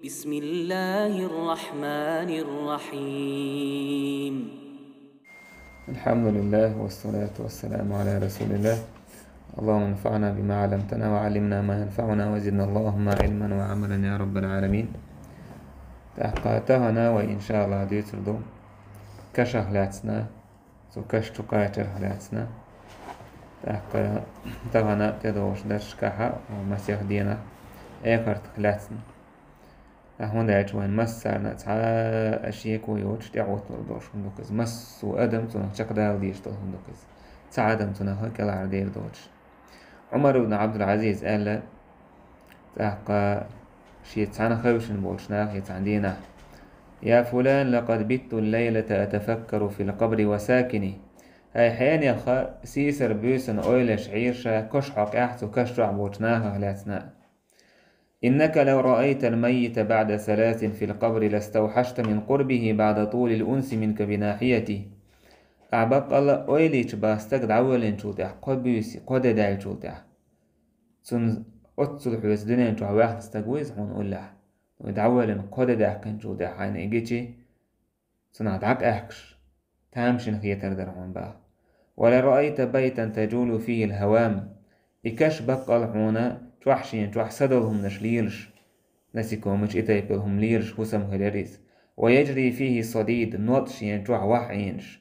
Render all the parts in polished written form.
بسم الله الرحمن الرحيم. الحمد لله والصلاة والسلام على رسول الله. اللهم انفعنا بما علمتنا وعلمنا ما ينفعنا وزدنا اللهم علما وعملا يا رب العالمين. تحقاتنا وإن شاء الله ديتردو كشهلاتنا كشتقاتنا تحقاتنا تدوش درشكها ومسيح دينا ايكرت خلاتنا هون دايت وين مسرنا تع أشياء كويوش تعوت لدوش هندوكز مس وأدم تنا شقدال ديش تل هندوكز تعدم تنا هك العردير دوش. عمر بن عبد العزيز قال تحقا شي تعنا خوش نبولشنا يتعندينا يا فلان لقد بت الليلة أتفكر في القبر وساكني. هاي حين يا خا سيسر بيسن أويلش عيرشا كشحق أحسو كشرع بوشناها هلاتنا. إنك لو رأيت الميت بعد 3 في القبر لاستوحشت من قربه بعد طول الأنس منك بناحيته. أعبق الله أويليش باستك دعوالين شوتح قبيسي قد داعي شوتح سن أتصل حويس دنين شو واحد استقويز هون أولا ودعوالين قد داعي كان شوتح حين إيجيشي سن عدعك أحكش تامشن خيتر درهون بقى. ولا رأيت بيتا تجول فيه الهوام إكاش بقى الحونا توحشين توح سدلهم نشليرش نسيكومش إتايبلهم ليرش وسم هلريس ويجري فيه صديد نوطشين توح وحينش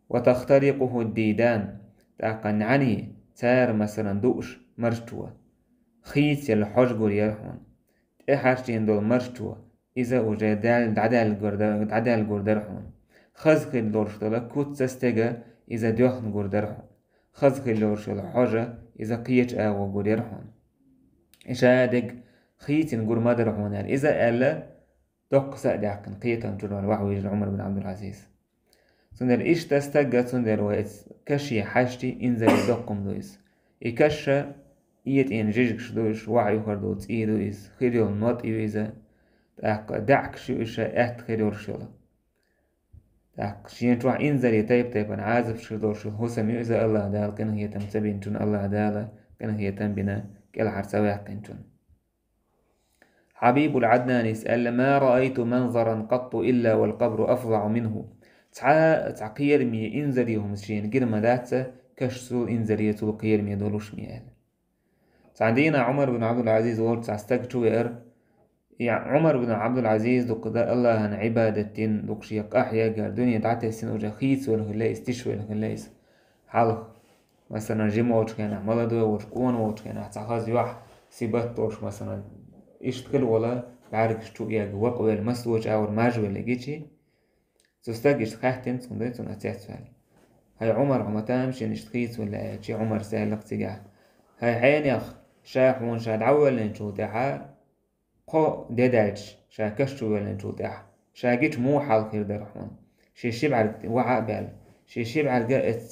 وتخترقه الديدان تاقن عني تار مثلا دوش مرشتوا خيت الحجر يرحون إحاشين دول مرشتوا إذا وجدال دعدال قردرحون خزق الدورش دول كوت سستيغا إذا دوحن قردرحون خزق الدورش الحجر إذا قيت آغو قردرحون إشادق خيتين قر مدرحون إذا ألا دق سأدعكن قيتن جرال وحوي عمر بن عبد العزيز سندر إيش تستجد سندر وإس كشي حاجتي إنزل دقم دويس إكشة إيت إن جيجكش دويش وعي خردوت إيه دويس خيريو نوت إيويزا دعك شو إشا أت خيريو رشيلا دعك شين تروح إنزل يتايب أنا عازف شردور شو هو سميو إذا الله دال كان هي تمتبين تون الله دال كان هي تنبنا كل حرسواح كنتون. حبيب العدنان يسأل ما رأيت منظرا قط إلا والقبر أفظع منه. تعقير مي إنزليهم شين قرم داتسا كشسو إنزليتو قير مي دولوش ميال. عندنا عمر بن عبد العزيز ورد تعستقشو يأر يعني عمر بن عبد العزيز دوك دا الله عن عبادتين دوك شيق أحيا قال دنيا دعته سن وجا خيس والهلايس تشوي الهلايس حالخ مثلا جيموش كان عملا دو وشكون وش كان اعتخاز يوح سيبات توش مثلا اشتغل ولا بعرق شتو ياق وقوي المسوج أو الماجوي اللي جيتشي تستاق اشتخاحتين صنديتون أتياتفال. هاي عمر عمتامشي نشتخيس ولا شي عمر سالق تجاه هاي حين يخ شاحون شاد عول لنشو تحا قو ديدالش شا كشتو لنشو تحا شا جيت مو حال خير درحون شي شبع وعاء بال شي شبع القائت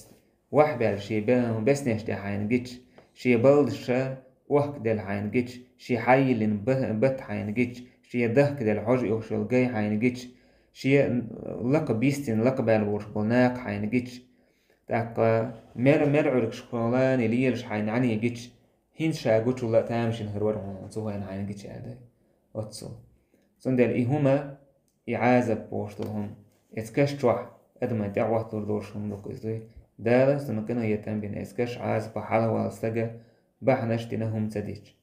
وحبال شي بس نشتي حين جيتش شي بلد شا وحك دل حين جيتش شي حي لن بت حين جيتش شي دهك دل حج يوشل جاي حين جيتش شي لق بيستين لق بالورش بلناق حين جيتش تاق مرعرك شكولان ليرش حين عني جيتش هين شا قوتش لا تامشين هرور هون سوها حين جيتش هذا واتسو سندل إهما إعازة بوشتهم إتكشتوح أدما دعوة تردوشهم لك إزاي دالا سنكنا يتنبين إسكش عاز بحالة والستجا بحنشتنهم تديش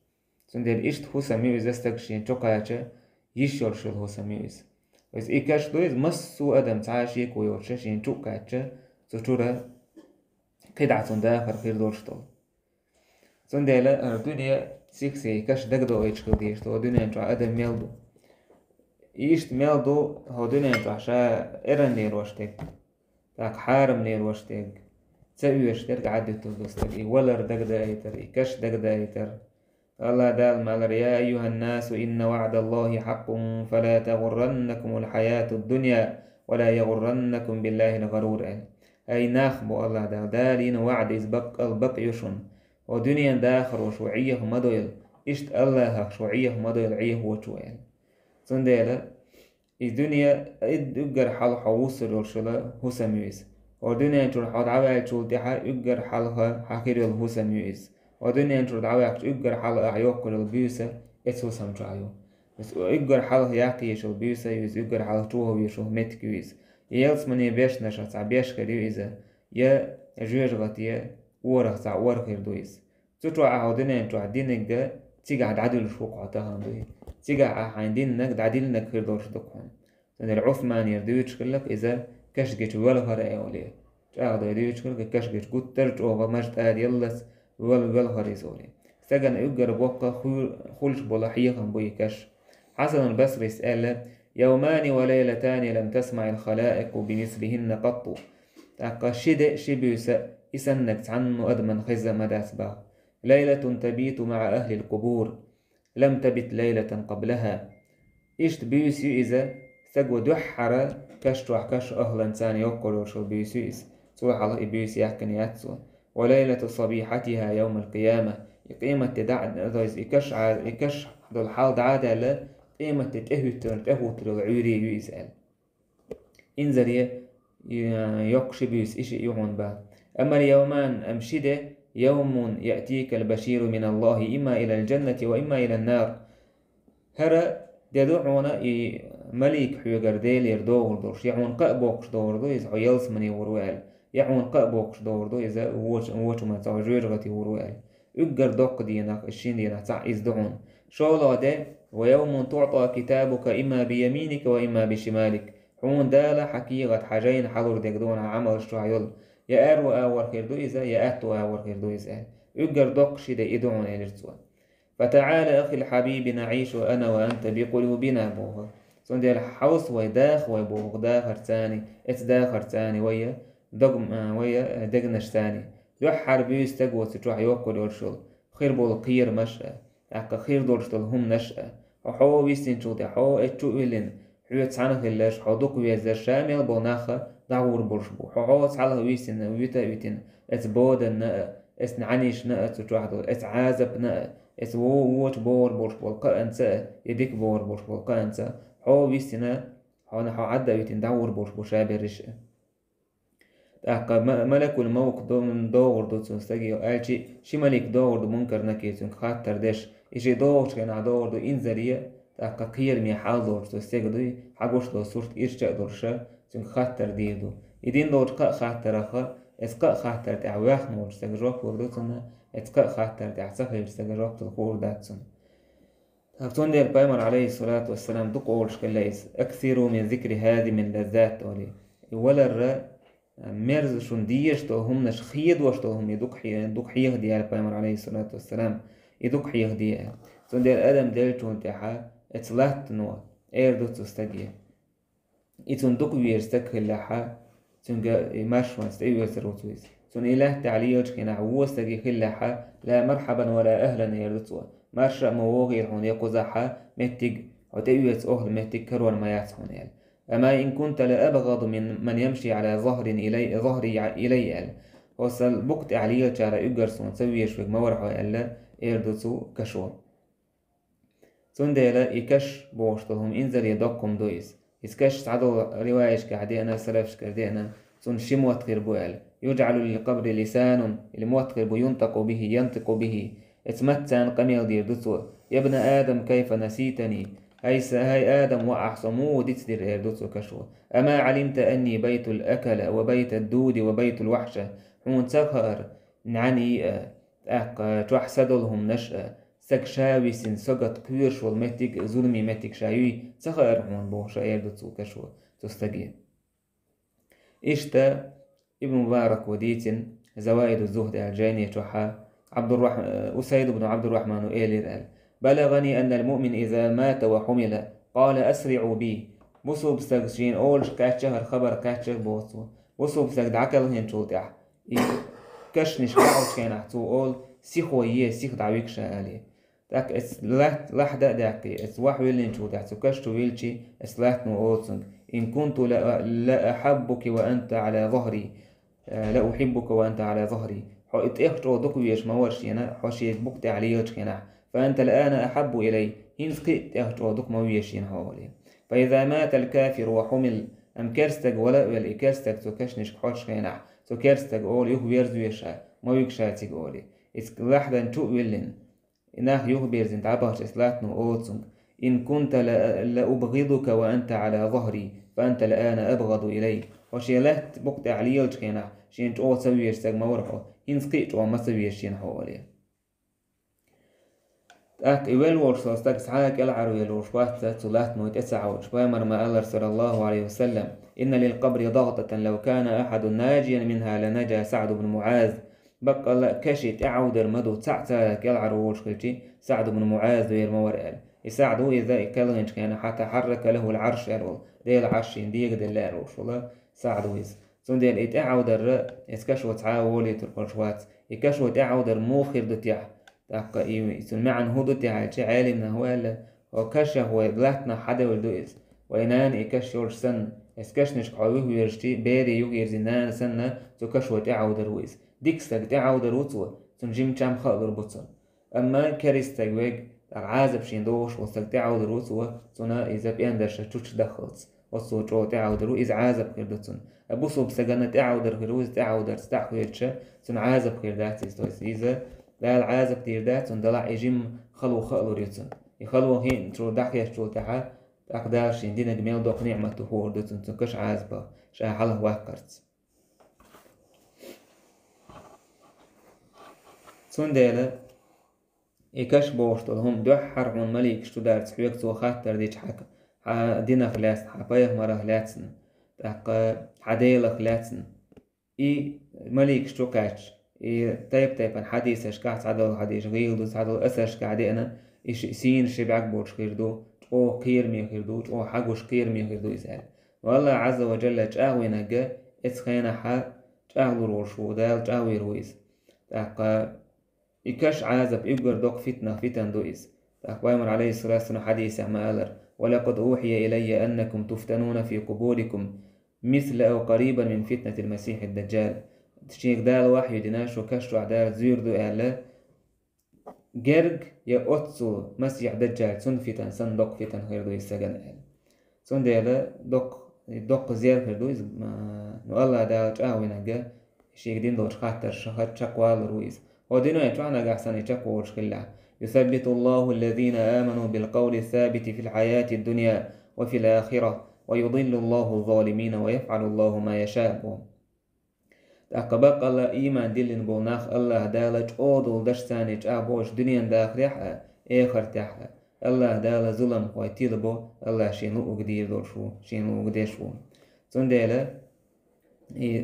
سندل إشت هو سميو إذا استكشين توقعاتش يشيرشل هو سميو إذا وإذ إيكاش دويز مسو أدم تعاشيك ويورششين توقعاتش سطورة قدعة داخل خير دورشتول سندل الدنيا سيكسي كاش دقدو إيش خديش تو الدنيا انتو أدم ميلدو إيشت ميلدو هو الدنيا انتو عشا إرن نيروشتك تاك حارم نيروشتك تسويش ترجع عدي تلدوستك ولر دقدا ايتر كش دقدا ايتر الله دال مالر يا أيها الناس إن وعد الله حق فلا تغرنكم الحياة الدنيا ولا يغرنكم بالله الغرور أي ناخبو الله دالين وعد إزبق البقيشن ودنيا داخر وشوعيه مدويل إشت الله شوعيه مدويل عيه وشوعيه سندالة الدنيا إدقر حال حوصر ورشلا هسميويس ودنيا انتو حاد عوايا تشول ديحا يقر حالها حكيري الهوسم يويس ودنيا انتو عوايا يقر حال أعيوك البيوسة إتسو سمجعيو بس إجر حاله يعقي شو بيوسا يوز إجر حاله توه ويشو متك يوز يلس مني بيش نشا تع بيش كريو إذا يا جوجغت يا ورق تع ورق غير دويس تتوع عودنا انتو عدينك ده تيجا عدل شوق عتاها دوي تيجا عندينك عدلنك غير دورش دقهم لأن العثمان يردويش كلك إذا كشجت ولا هرأي وليه تعرض يردويش كلك كشجت قد ترج أو مجد آد يلس ولا هرأي زولي سجن إجر بوقا خلش بولا حيخن بوي كش حسن البصري سأل يومان وليلتان لم تسمع الخلائق بمثلهن قط تاقا شدء شبيس إسنك عنه أدمن خزة مداس با ليلة تبيت مع أهل القبور لم تبت ليلة قبلها إشت بيوسيو إذا سجو دحرة كشتوح كش أهلا إنسان يقول شو بيوسيس سوح الله بيوس يحكن ياتسو وليلة صبيحتها يوم القيامة قيمة تدع إكش دول حال دعادة لا قيمة تتهوتر العوري يسأل إنزل يقش بيوس إشي يعون با أما اليومان أمشده يوم يأتيك البشير من الله إما إلى الجنة وإما إلى النار هرا دعونا ملك حيوغر ديل يردور دورش يعون قابوكش دور دو إذا يلس مني وروال يعون قابوكش دور دو إذا ووش ما تعجوجغتي وروال أجر دوق دينك الشين دينك تع إزدعون شولا ده ويوم تعطى كتابك إما بيمينك وإما بشمالك حون دالة حقيقة حاجين حضر دقدون عمل الشعيل يا أرو أور خير دو إذا يا أهتو أور خير دو إذا أجر دوق شده إدعون إلرتوا فتعالى أخي الحبيب نعيش أنا وأنت بقلوبنا بوه سون ديال حوص ويداخ ويبوغ داخر تاني اتداخر تاني ويا دقم ويا دقنش تاني يحر بيس تقوى تروح يوكل ورشل خير بول قير مشأ أكا خير دورشتل هم نشأ وحو ويستين شوتي حو اتشو إلين حو تسعنخ الليش حو دوك ويزر شامل بوناخا دعور برشبو حو تسعله ويستين ويتا ويتين اتبود النأ اتنعنيش نأ تروح دول اتعازب نأ اس ووت بور برشبو قأنسا يديك بور برشبو قأنسا حو ويستين حو نحو عدا ويتين دعور برشبو شابر رشأ أكا ملك الموت دور دو تنستجي ألشي شي ملك دور دو منكر نكيتون خاطر دش إشي دور كان دور دو إنزلية أكا قير مي حال دور تنستجي دو حقوش دو صورت إرشاء دورشا تن خاطر ديدو إدين دور قا خاطر أخا إسقا خاطر تعواخ نور استجروك وردوتنا إسقا خاطر تعسخي استجروك تلخور داتسون هفتون دير بايمر عليه الصلاة والسلام دقور شكلايس أكثروا من ذكر هذه من لذات ولي ولا الرأ مرز شون ديش تو هم نش خيد واش تو هم يدوك حيه ديال بايمر عليه الصلاة والسلام يدوك حيه ديال سون ديال آدم ديال تون تحا اتلات نوا اير دو تستجيه يتون دوك ويرستك لحا تون ماشوان استيو يسروتويس سون إله تعليج كنا عوستجي خلحا لا مرحبا ولا أهلا يردتوا ماشا موغي هون يقزحا متج عتيو يتأهل متج كرون ما يتحون يال أما إن كنت لأبغض من يمشي على ظهري إلي وصل بقت عليه على إجرسون سوي شوك ما ورحوا إلا إردتو كشوا سندلا إكش بوشتهم إنزل يدقم دويس إسكش تعدو روايش كعدينا سلفش كعدينا سن شموت غير يجعل للقبر لسان الموت غير ينطق به اتمتان قميل ديردتو يا ابن آدم كيف نسيتني هاي آدم وأحصمو ديتدر إردوتو كشو أما علمت أني بيت الأكل وبيت الدود وبيت الوحشة حون تخر نعني تحسدلهم نشأ سك شاوي سن سقط كيرش والمتك ظلمي متك شاوي تخر حون بوشا إردوتو كشو تستجي إشتا ابن مبارك وديتن زوائد الزهد الجانية تحا أسيد بن عبد الرحمن إيلي بلغني أن المؤمن إذا مات وحمل قال أسرعوا بي بصو بستغشين أولش كاتشه الخبر كاتشه بوصو بصو بستغد عكالهن شوتح كشنش قاعد كان أحتو أول سيخويه سيخ دعويك شالي تاك اس لحظة داكي اس وحويلين شوتح سكشتو ويلشي اس لاتنو أولسنج إن كنت لا أحبك وأنت على ظهري لا أحبك وأنت على ظهري حو اتأخشو دكويش مورشينا حوشي بكت عليوش كنا فأنت الآن أحب إلي هنسقيت أهتودك مويشين حوالي فإذا مات الكافر وحمل أم كرستك ولا والإكرستك تكشنش حوش خينح تكرستك أول يخبرز ويشا مويكشاتك أولي إسك لحظة تؤولين إنه يخبرز انت عبهش إسلاتنو أوتسنك إن كنت لأبغضك وأنت على ظهري فأنت الآن أبغض إلي وشيلات بقت عليل شكينا شين تو سويش سج مورقه هنسقيت وما سويش شين حواليه أك إول ورصاص تك سعاك العرو يلوش واتسا تلات نوت إسعوش بامر ما الله صلى الله عليه وسلم إن للقبر ضغطة لو كان أحد ناجيا منها لنجا سعد بن معاذ بقى لا كشت أعود المدو تعتاك العرو وشكلتي سعد بن معاذ ويرمور قال يساعدوا إذا كلغنش كان حتى حرك له العرش أرول دي العرشين دي يقدر لا أروش والله ساعدوا إذا ثم دي الإتعود الرأ إسكشوا تعاولي ترقشوات إكشوا تعود الموخر دتيح تاقا يسمع عن هدو تاعي عالم نهوالا وكشه هو بلاتنا حدا ولدوئز وينان إكشور سن إسكشنش قاويه ويرشتي بيري يوغير زنان سنة تكشوا تعود الوئز ديكستك تعود الوطوة تنجيم شام خاقر بطل أما كاريستك ويج عازب شيندوش وصل تعود الوطوة تنا إذا بيندرش تشوش دخلت وصو جو تعود الوئز عازب كردتن أبوصو بسجنة تعود الروز تعود تستحويتش تن عازب كرداتيز إذا لا العازب تيردات وندلع يجيم خلو ريتن يخلو هين ترو دحية ترو تحا أقدارش يندينا جميل دوق نعمة تهور دوتن تنكش عازبة شا حاله واقرت تنديلا يكش بوشتل هم دوحر عن مليك شتدار تحويق تو خاطر ديش حكا دينا خلاص حبايه مرة خلاصن تاق حديلا خلاصن مليك شتوكاتش طيب الحديث اشكاع عدل حديث غيلدو عدل اسش قاعدين ايش سين شبعك بوش خيردو او قير مي خيردو او حقوش قير مي خيردو يسال والله عز وجل تاوي نجا اتخينا ح تاغلو روشو دال تاوي رويس تاق يكش عازب يقر دوق فتن دويس تاق بايمر عليه الصلاة والسلام حديث ما ألر ولقد أوحي إلي أنكم تفتنون في قبوركم مثل أو قريبا من فتنة المسيح الدجال تشيك دال وحي ديناش وكشتو عدال زير دو إعلا جرق يا أتسو مسيح دجال سن فتن سن دوق فتن غير دو يستغن إعلا سن ديلا دوق زير غير دو نو الله دال تاوي نجا شيك دين دوش خاطر شخط شاكوال رويز ودينو يتوانا قحسن يتشاكو وشكلا يثبت الله الذين آمنوا بالقول الثابت في الحياة الدنيا وفي الآخرة ويضل الله الظالمين ويفعل الله ما يشاء تقبق الله إيمان دلن بوناخ الله دالج أودل دشتانيج أبوش دنيا داخريحة آخر تحها الله دال ظلم ويتيلبو الله شينو أقدير دورشو شينو أقديشو تنديلا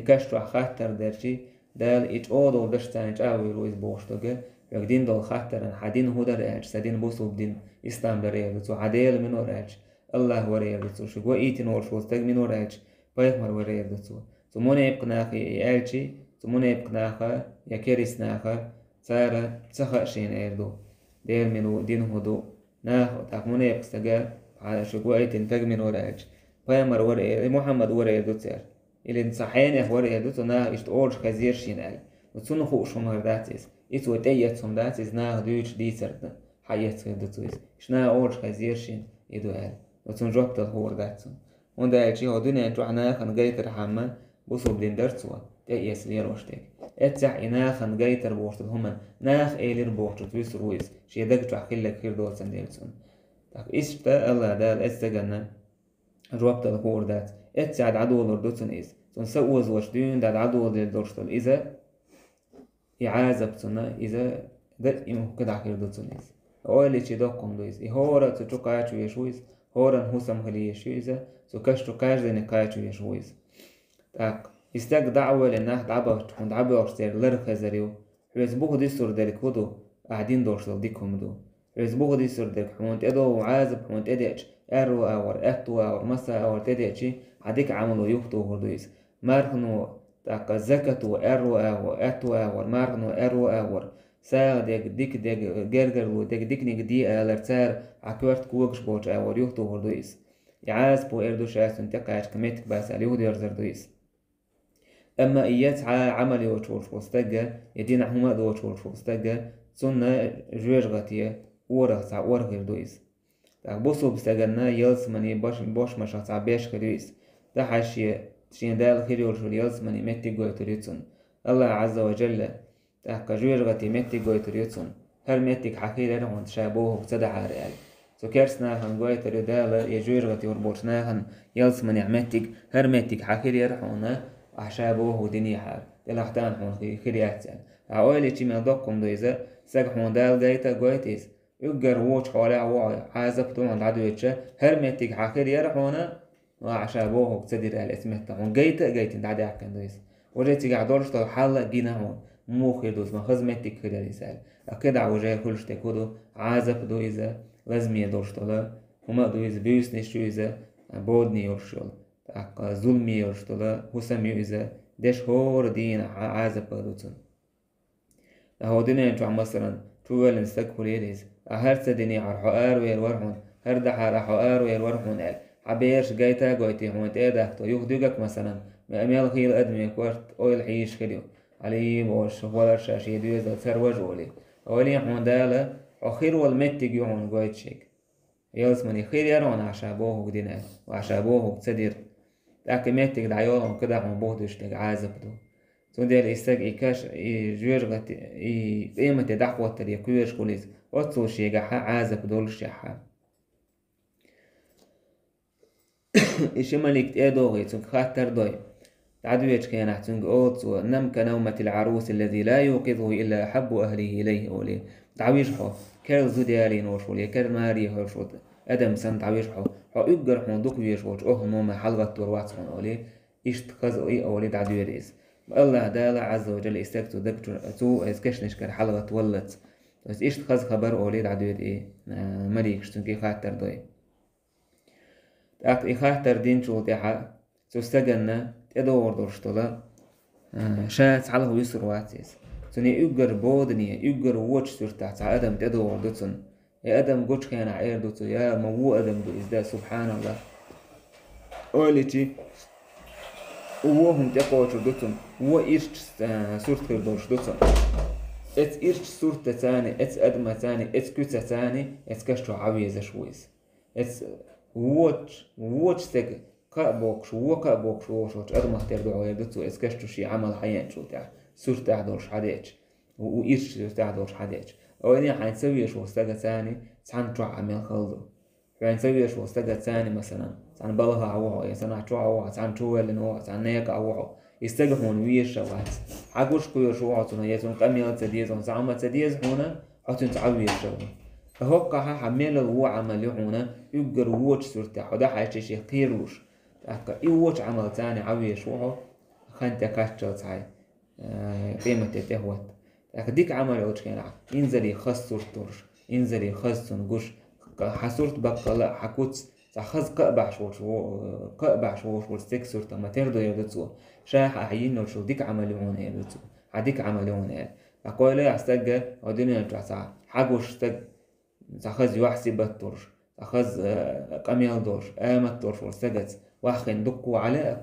كشتو خاطر درشي دال إيج أودل دشتانيج أبوي رويز بوشتوغي يقدين دول خاطرن حدين هو درعج سدين بوسو بدين إسلام درعج عديل منو رعج الله ورعج شو إيتين ورشو استق منو رعج بايخمر ورعج تمونه يبقناخي يالشي تمونه يبقناخا يكيرسناخا سارة تسخأ شين ايردو دير منو دين هدو ناخو تاقمونه يبقستقا على شو إيتين تق منو رعج بايمر ورعج محمد ورعج تسار إلي نصحين يخ ورعج تناخ إشت أورش خزير شين آل وتسونو خوش مهرداتيس إتو تأيت سمداتيس ناخ دوش ديسرد حيات خدتويس إشنا أورش خزير شين إدو آل وتسون جوبت الهور داتسون وندا يجي هدونا انتو عناخ نغيتر حما بوصو بدين درسوا تأيس لير وشتك اتسح إناخ نغيتر بوشتل هما ناخ إيلير بوشتل تويس رويس شي دقتو حخيلك خير دول سنديلسون تاك إشتا الله دال استغنى جوبت الهور دات اتسعد عدو لردوتن إز تنسوز وشدين داد عدو لردوشتل إذا يعازبتنا إذا ده إمه كده عخير دوتنيز أولي شي دوقم دويز إهورا تتوقعاتو يشويز هورا نهوسم خلي يشويزا سوكاشتو كاش ديني قايتو يشويز تاق يستاق دعوة لناح دعبا تكون دعبا وشتير لرخزريو حويز بوغ دي سور دارك ودو قاعدين دورشل ديكم دو حويز بوغ دي سور دارك حمونت إدو وعازب حمونت إديش أرو أور أتو أور مسا أور تديشي عديك عملو يوختو هردويز مارخنو تاق زكتو أرو أور أتو أور مارغنو أرو أور ساغ ديك جرجرلو ديك نيك دي ألرتار عكورت كوكش بوش أور يوختو هردويز يعاز بو إردوش أسن تقاش كميتك باس عليهود يرزردويز أما إيات عملي وشورش وستجا يدين هما دو وشورش وستجا سنة جوج غتية ورغ يردويز تاق بوصو بستجنا يلس مني باش مشا تعبيش خريويز تحاشية تشين دال خيريول شو يلس مني متي قوي تريتسون الله عز وجل تاق جوج غتي متي قوي تريتسون هل متك حقيقة هون تشابوه وتدعى ريال سو كيرسناهن قويت ردالة يجويرغتي وربوشناهن يلسمن يعمتك هرمتك حاكر يرحونا أحشابوه ودنيا حال تلاحتان حون خيريات يعني عوالي تيما دوكم دويزا ساقحون دال قايتا قويتيز يقر ووش حوالي عواي عازب طوان دعدويتشا هرمتك حاكر يرحونا وأحشابوه بتدير الاسمتهم قايتا دعدي عكن دويز وجيتي قعدورش تو حالة جينا هون مو خير دوز ما خزمتك خير رسالة أكيد عوجاي كلش تكودو عازب دويزا لازم يدورش طلا هما دويز بيوس نشويزا بودني يورشول ظلمي يورشتلا حسم يوزا دش هور دين عازب بدوتن هو دنيا جو مثلا توال نستكفل يديز أهرت دنيا عرحوار ويرورحون هرد عرحوار ويرورحون عبيرش جايتا جايتي هون تأده تو يخدوجك مثلا مأميال خيل أدمي كورت أويل حيش كديو علي وش ولا شاشي دويز تروج ولي أولي هون دالا أخير والمتي جون جايت شيك يلسمني خير يرون عشابوه ودينا وعشابوه تصدر تأكمتك دعيوهم كده عم بوهدش عازب دو تودي الإستاج إيكاش جويرغت قيمة دعوة تريكويش كوليز واتسو شيغا عازب دولش يحا إشي مالك تأدوغي تنك خاتر دوي تعدويش كينا تنك أوتسو نم كنومة العروس الذي لا يوقظه إلا أحب أهله إليه أولي تعويش حو كير زوديالي نوش ولي كير ماري هرشوت أدم سن تعويش حو يقر حون دوك ويشوش نوما حلقة تروات حون أولي إشتخذ أولي تعدويريز الله دالا عز وجل استكتو دكتور تو اسكشنش كر حلقة ولت بس إشتخذ خبر أولي تعدوير مريك شتنكي خاتر دوي تاك خاتر دين شو تيحا تستجننا تدور دورشتلا شات على هو يسر واتيس تني يقر بودني يقر واتش سرتا تا أدم تدور دوتن يا أدم قوش كان عير دوتو يا مو أدم دو إزدا سبحان الله أوليتي وهم تقوشو دوتن إيش سورت خير دورش دوتن إت إيش سورت تاني إت أدم تاني إت كوتا تاني إت كشتو عويزة شويز إت واتش تك كابوكش ووش أدم اختار دو عويزة دوتو إت كشتو شي عمل حيان شو تاع سورت دورش حديتش وإيش دورش حديتش أولي حنسوي شو استجا تاني تان تروح عمل خلدو حنسوي شو استجا تاني مثلا تان بلها عوعو يسنا تروح عوعو تان توال نوع تان نيك عوعو يستجا هون ويش وات حقوش كيو شو عطونا يزون قميل تديزون زعما تديز هنا حتى تعوي شو هوقع حمل هو عمل هنا يقدر ووتش صورته حدا حاجة شيء خيروش أكا يوتش عمل تاني عوي شو خنت كاشتل تاعي قيمة تهوت ديك عمل أوش كنا ينزلي خص صورتورش ينزلي خص نقوش حصورت بقى لا حكوت خص قبع شوش والستيك صورته ما تردو يردتو شاح أحيينه شو ديك عملون يردتو هديك عملون أقول له أستجى ودنيا ترسع حقوش استج خص يحسي بتورش خص قميل دورش آمت تورش والسجت واخن دقوا عليك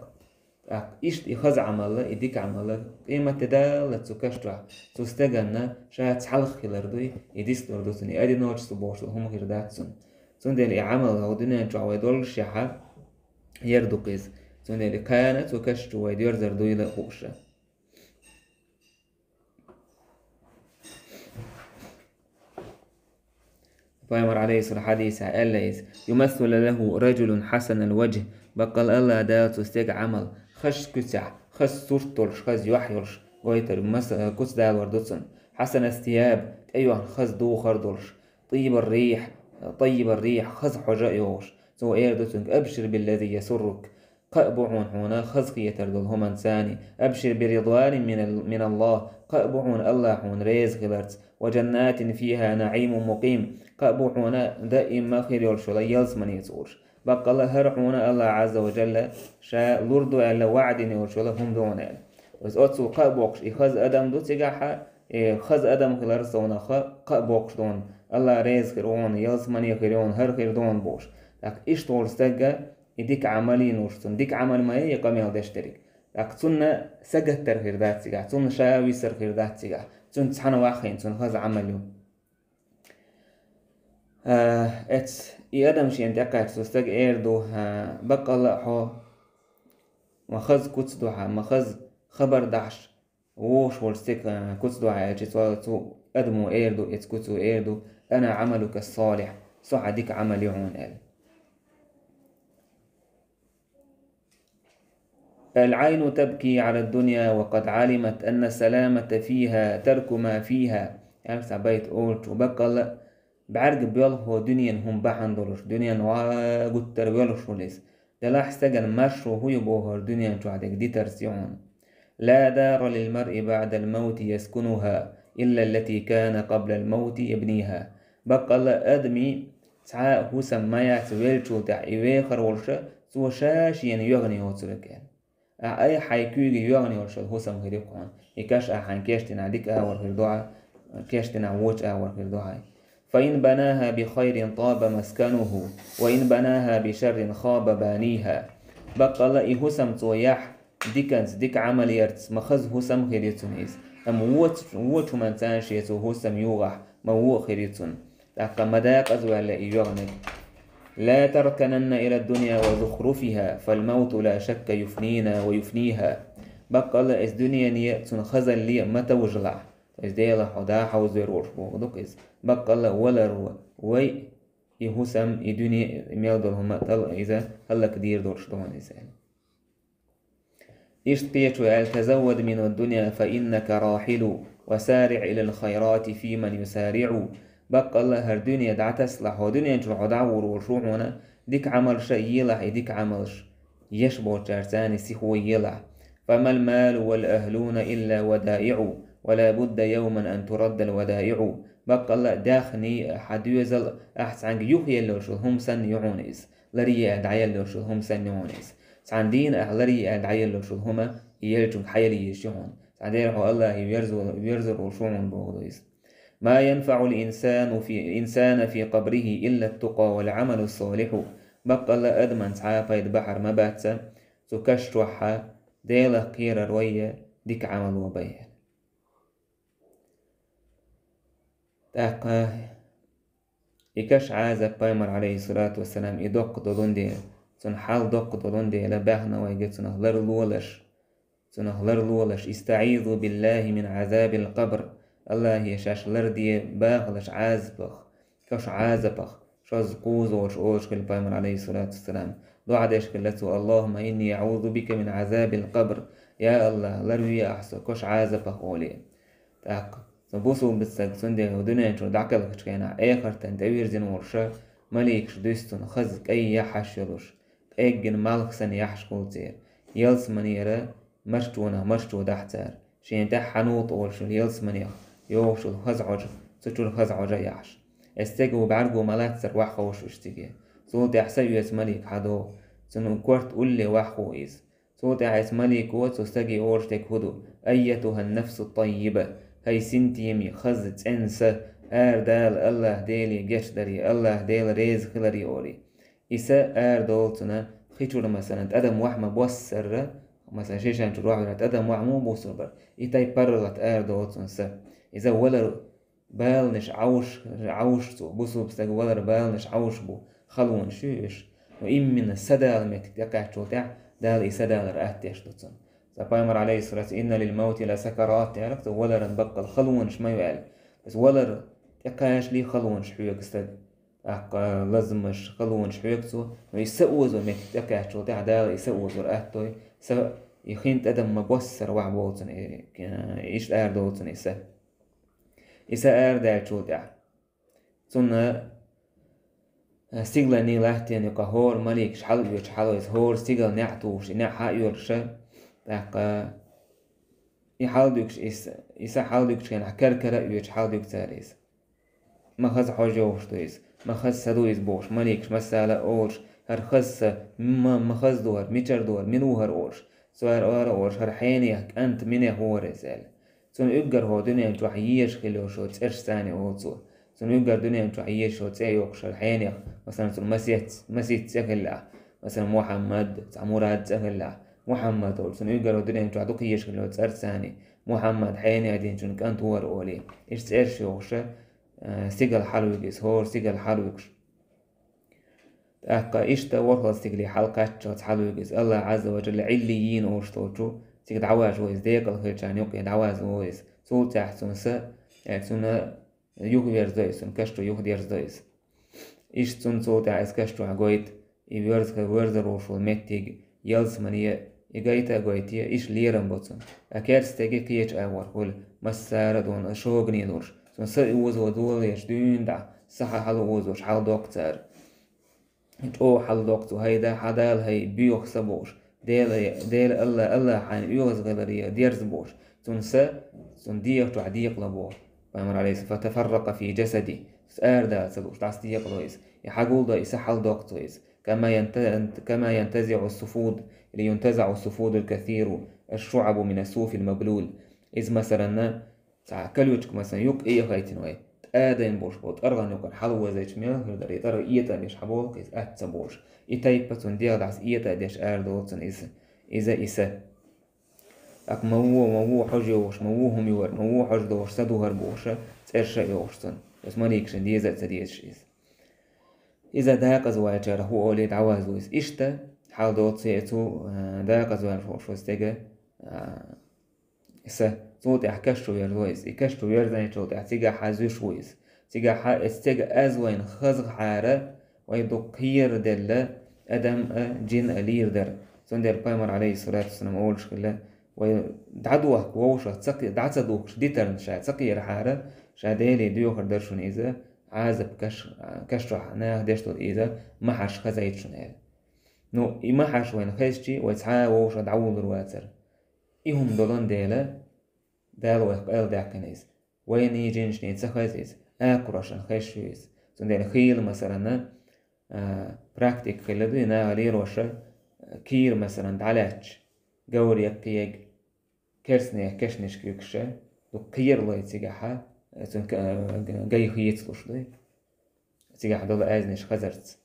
إيش يخز عمله يديك عمله قيمة تدالة تكشتوا تستجنا شاهد حلق خلاردوي يديس لردوسني أدي نوش سبوش هم غير داتسون تندل عمل هودنا جوا يدور شحا يردو قيس تندل كانت وكشتوا يدير زردوي لخوشة فيمر عليه الصلاة حديث أليس يمثل له رجل حسن الوجه بقال الله دات استيق عمل خش كسح خش صورتورش خش يحيرش غويتر مس كس دال وردوتسن حسن الثياب أيوه خش دو خردورش طيب الريح خز حجائيوش سو ايردوتن أبشر بالذي يسرك قأبعون هنا خزقية تردلهم إنساني أبشر برضوان من الله قأبعون الله هون ريز غلرت وجنات فيها نعيم مقيم قأبعون دائما خير يرشل يلزمن يسورش بقى الله هرحون الله عز وجل شاء لردو على وعد يرشل هم دون بس أتسو قأبوكش إخذ أدم دو تجاحا خز أدم غلرسونا قأبوكش دون الله ريز خيرون يلزمن يخيرون هر خير دون بوش لك إيش تورستجا يديك عملي نورستون ديك عمل ما هي قامي دشترك لك تسنا سجت ترخير داتسيجا تسنا شاوي سرخير داتسيجا تسنا تسحنا واخين تسنا خز عمليو اتس يادم شي انت اكاك تستج ايردو بقى الله حو مخز كوتس دوحا مخز خبر داش ووش ولستيك كوتس دوحا يجي تو ادمو ايردو اتس كوتسو ايردو انا عملك الصالح صح ديك عمل يعون العين تبكي على الدنيا وقد علمت أن السلامة فيها ترك ما فيها. يعني سعبايت أولت وبقل بعرق بيالهو دنيا هم بحن دولش دنيا وقتر بيالش وليس دلاح استجن مشرو هو يبوهر دنيا تعدك دي ترسيون. لا دار للمرء بعد الموت يسكنها إلا التي كان قبل الموت يبنيها. بقل أدمي سعاء هو سمايات ويلشو تع إيويخر ولشا سو شاش ين يغني وصلك أي حيكوي يغني ولشا هو سم غريقون يكاش أحان كيشتن عديك أور في الدعاء كيشتن عووش أور في الدعاء. فإن بناها بخير طاب مسكنه وإن بناها بشر خاب بانيها. بقى إيه هسم تويح ديكنس ديك عمل يرتس مخز هسم خيريتون إيس أم ووت من تانشيتو هسم يوغح موو خيريتون تاقا مداق أزوى على إيوغنك. لا تركنن إلى الدنيا وزخرفها فالموت لا شك يفنينا ويفنيها. بقى إس دنيا نيتون خزل لي متى وجلع إس ديلا حدا حوزير ورشبو دوك إس بقى ولا رو وي يهسم يدني ميادر هما طل إذا هلا كدير دورش طبعا إنسان إشتقيتو تزود من الدنيا فإنك راحل وسارع إلى الخيرات في من يسارع. بقى الله هر دنيا دع تسلح ودنيا جرع دعور وشوعنا ديك عمل شيء يلح ديك عملش يشبه ترساني سيخو يلح. فما المال والأهلون إلا ودائع ولا بد يوما أن ترد الودائع. بقى الله داخني حد يزل أحس عنك يوحي اللوشل هم سن يعونيس لري أدعي اللوشل هم سن يعونيس سعندين أهلري أدعي اللوشل هما يلجون حيالي يشيحون سعندين رحو الله يرزل وشوعون بغضيس. ما ينفع الإنسان في قبره إلا التقى والعمل الصالح. بقى الله أدمن سعافة بحر مباتسة سكشتوحا ديلا قير روية ديك عمل وبيان تاقا إكاش عازة بايمر عليه الصلاة والسلام إدوق دولون دي سن حال دوق دولون دي لباهنا ويجد سنهلر لولش استعيذوا بالله من عذاب القبر. الله يشاش لردي باغلش عازبخ كش عازبخ شاز قوز وش كل بايمر عليه الصلاة والسلام دعا ديش كلتو اللهم إني أعوذ بك من عذاب القبر. يا الله لروي أحسو كش عازبخ أولي تاقا بوسو بتسد سندي ودنيا جو دعكل كشكينا آخر تنتوير زين ورشا مليكش دوستون خزك أي يحش يلوش أجن مالك سن يحش قلتير يلس منيرا مرشتو دحتار شين تحنوط ورشل يلس منير يوشل خزعج ستشل خزعج يحش استيقو بعرقو ملات سر وحخو وشتيجي صوت يحسب يس مليك حدو سنو كورت قولي وحخو إيز صوت يحس مليك وتستجي ورشتك هدو أيتها النفس الطيبة هاي سنتيمي خزت انسى دال الله ديلي جشدري الله ديل ريز خلري اوري إسا دولتنا خيشور مثلا أدم وحما بوسر مثلا شيشان تروح أدم وحمو بوسر إتاي برلت دولتنا سا إذا ولا بالنش عوش بوسو بستاق ولا بالنش عوش بو خلون شوش وإم من السدال متكتاكاتشو تاع دال إسدال رأتيش دوتسن بايمر عليه الصلاة إن للموت لسكرات تعرفت ولا رنبقى الخلونش ما يعلم بس ولا يقاش لي خلونش حيوك استد لازمش خلونش حيوكسو ويسوزو ميك يقاش تاع دال يسوزو رأتوي سو يخينت أدم مبوسر وعبوتن إيش دوتن إسا دال شو تاع سنة سيغلا ني لاحتين يقهور مليك شحلو هور سيغل نعتوش نعها يورشا تاقا يحاولوكش إسا حاولوكش كان كركرة يوش حاولوك تاريس ما خز حاجوش تويس ما خز سدويس بوش مليكش مسالة أورش هر خز ما خز دور ميشر دور منو هر أورش سوار أورش هر حينيك أنت مني هو رسال سون يقر هو دنيا جوحييش خلوشو تسرش ثاني أوتسو سون يقر دنيا جوحييش هو تسيوكش هر حينيك مثلا سون مسيت سهلا مثلا محمد تعمورات سهلا محمد أولسون يقرأ دنيا تعدوك يشغل تسرساني محمد حيني عدين شون كانت هو أولي إيش تسيرش يوشة سيقل حلوكس هور سيقل حلوكش تأقى إيش تورخل سيقلي حلقات شوت حلوكس الله عز وجل عليين أوشتوشو سيق دعواج ويس ديقل خيرشان يوكي دعواز ويس سول تحسون سا يكسون يوك بيرزدويس كشتو يوك ديرزدويس إيش تون صوت عسكشتو عقويت ورزر وشو المتيج يلس منية إجايتا قويتيا إيش ليرن بوتسون أكاد ستيجي كيش أور كل مسارة دون شوغني دورش سون سأوز ودول يش دون دا صح حلو وزوش حل دكتور أو حل دكتور هيدا حدال هي بيوخ سبوش ديل الله حين يوز غلرية ديرز بوش سون ديق تعديق لبوش فأمر عليه فتفرق في جسدي سأردا سبوش تعصديق لويس يحقول دا يسحل دكتويس كما ينتزع الصفود لينتزع الصفود الكثير الشعب من الصوف المبلول إذ مثلا كلوتك مثلا يوك إيه خايتنوي تآدين بوش بوت أرغن يوكن حلوة زيش ميل هردر يتر إيتا ديش حبول كيس أتسبوش إتايبتون ديغ دعس إيتا ديش أردوتسن إذا أك موو حجوش موو هم يور موو حجدوش سدو هربوش تأرشا يوشتن بس ماليكشن ديزا تديش إذا داق زواجر هو أوليد عوازويس إشتا حال دوت سيئتو داق زواجر شو استيقى إسا صوت إحكاشتو يردويس إكاشتو يرداني شوت إحتيقى حازوش ويس تيقى استيقى أزوين خزغ حارة ويدو قير دل أدم جين ألير در سندر بايمر عليه الصلاة والسلام أولش كله ودعدوه ووشة تسقي دعتدوش ديترن شا تسقي رحارة شا ديلي ديوخر درشون إذا عازب كشرح ناه دشتو إذا محش خزايت شنال نو محش وين خيشتي ويتعا ووش دعول الواتر إهم دولان ديلا دالو إقال داكنيز وين يجينش نيتسخزيز آكراشن خيشويز سندال خيل مثلا براكتيك خيلدو ينا غلي روشة كير مثلا دعلاتش قور يقيق كرسني كشنش كيوكشة دو قير الله يتسيقحا جاي خيتلوش ده تيجي دول أزنش خزرت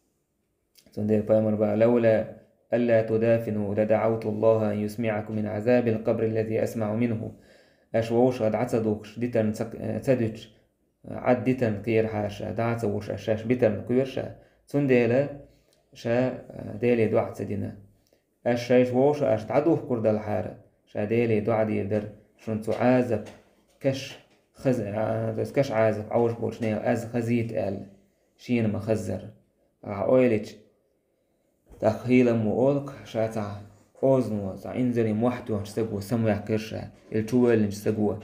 تندير بايمر بقى لولا ألا تدافنوا لدعوت الله أن يسمعكم من عذاب القبر الذي أسمع منه أشووش قد عتدوش ديتن تدوش عد ديتن قير حاشا دعتوش أشاش بيتن قيرشا تنديلا شا ديلي دعت سدينا أشاش ووش أشتعدوه كرد الحارة شا ديلي دعت يدر شن تعازب كش عازب عوش بوشنيل أز خزيت أل شين مخزر أويلج تخيل مؤلق شاتع أوزنو تع إنزلي موحدو هنشتقو سمع كرشا التوال هنشتقو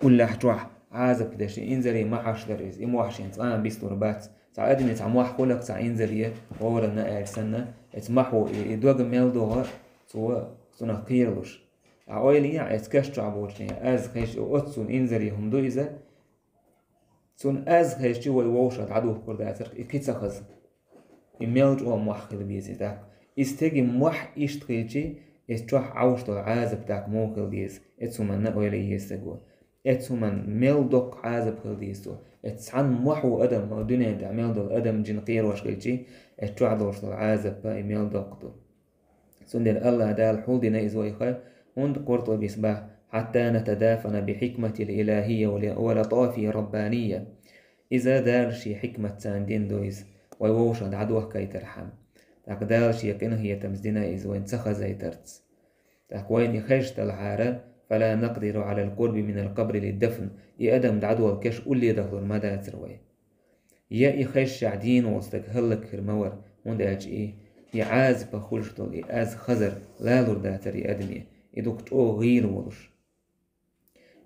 ولا حتوح عازب كداش إنزلي محش دريز إموحشين تاع بيستور بات تاع أدني تاع موح خلق تاع إنزلي وورا نائر سنة اتمحو يدوغ ميلدوها سونا قيرلوش أويلي يعني اتكشتو عبوشني أز خيش أتسون إنزلي هم دو إذا سون أز خيش جوا الووشة عدوه كرداتر كيتسا خز إميلج أو موح بيزي تاك استيجي موح إشتغيجي استروح عوشتو عازب تاك موخل بيز اتسومن أويلي يستجوا اتسومن ميلدوك عازب خلديستو اتسعن موحو أدم ودنيا دا ميلدو الأدم جن قير وشغيجي استروح دوشتو عازب با ميلدوكتو سندر الله دال حول دينا إزوي خير هند قرطو بيسبح حتى نتدافن بحكمة الإلهية ولطافة ربانية إذا دارشي حكمة ساندين دويز ويوشد عدوه كي ترحم تاك دارشي يكن هي تمزدنا إذ وين سخزي ترتس تاك وين يخشت الحارة فلا نقدر على القرب من القبر للدفن يأدم دعدوه الكش أولي دهور مدى تروي يا يخش عدين وصدق هلك هرمور وند أجئي يعاز بخلشتو يأز خزر لا لور داتر يأدمي يدوك تو غير ولش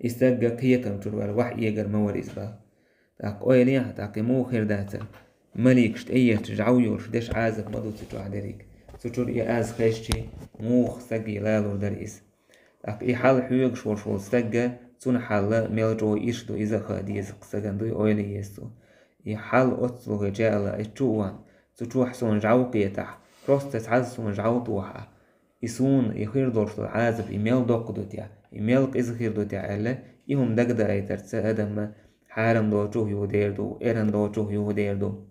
استجا كيكم تروال وحي يجر مور إسبا تاك أويليا تاك مو خير داتر مليكشت أيه تجعو يورش ديش عازب مدو تتو عدريك تشور يأز خيشتي موخ سجي لا لور دريس تاك إي حال حيوك شور استجا تون حال ميلجو إيشتو إذا خاديز قسجندو أويلي يستو إي حال أتلو غجالة إتشوان تشو حسون جعو قيتح روست تعزون جعو طوحة يسون يخير دورشتو عازب إيميل دوقدو تيا إيميل إزخير دو تيا ألا إهم دقدا أيترتس أدم حارم دوچوه يوديردو إيران دوچوه يوديردو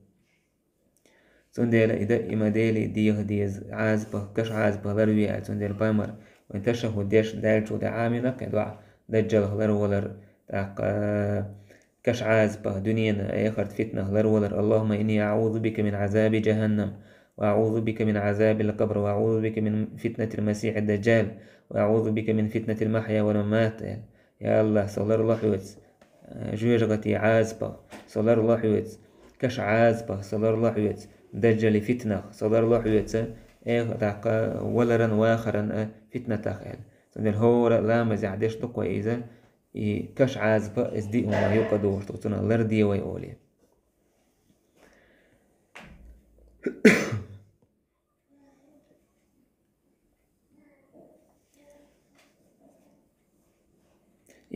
سنديلا إذا إما ديلي ديغ ديز عازبه كش عازبه لروي سنديل بايمر وانتشه ديش دالشو دعامنا كدوع دجل لرولر تاق كش عازبه دنيانا أيخرت فتنة لرولر اللهم إني أعوذ بك من عذاب جهنم وأعوذ بك من عذاب القبر وأعوذ بك من فتنة المسيح الدجال وأعوذ بك من فتنة المحيا والممات يا الله صلى الله حوت جوجغتي عازبة صلى الله حوت كش عازبة صدر الله حويت دجل فتنة صدر الله حويت تاق ولرن واخرن فتنة تاخل صدر هو لا مزعدش تقوى إذا كش عازبة ازدي وما يقدوش تقتنا لردي ويقولي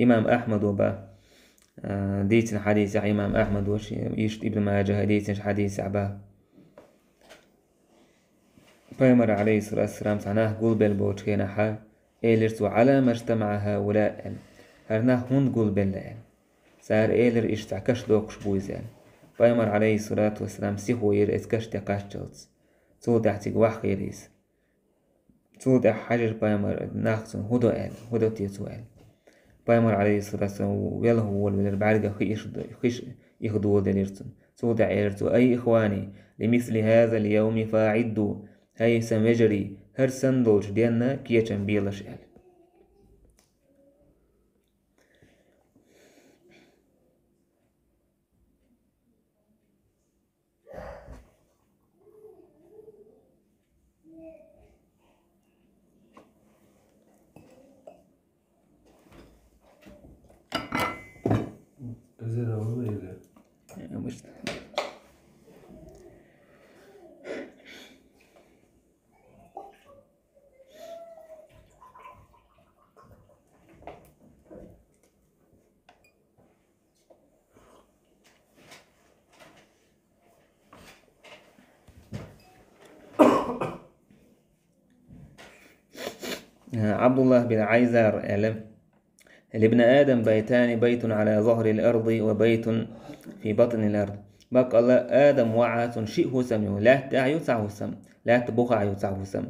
إمام أحمد وبا ديتن حديث إمام أحمد وش يشت ابن ماجه ديتن حديث عبا بيمر عليه الصلاة والسلام تعناه قول بالبوش كينا حا إيلرت وعلى ما اجتمع هؤلاء هرناه هون قول بالله سار إيلر اشتعكش دوكش بويزان بيمر عليه الصلاة والسلام سيخوير اتكش تقاشتلت تودع تقواح خيريس تودع حجر بيمر ناخصن هدو تيتوال بيمر عليه الصلاة والسلام ويلهو والبرقة خيش يخدو دليرتن تودع إيلرتو أي إخواني لمثل هذا اليوم فاعدوا هيثم يجري هر سندولش دينا كيتشن بيلش آل عبد الله بن عيزر أعلم لابن آدم بيتان بيت على ظهر الأرض وبيت في بطن الأرض بقى الله آدم وعات شيء سميه لا تعيو تعو سم لا تبقى عيو تعو سم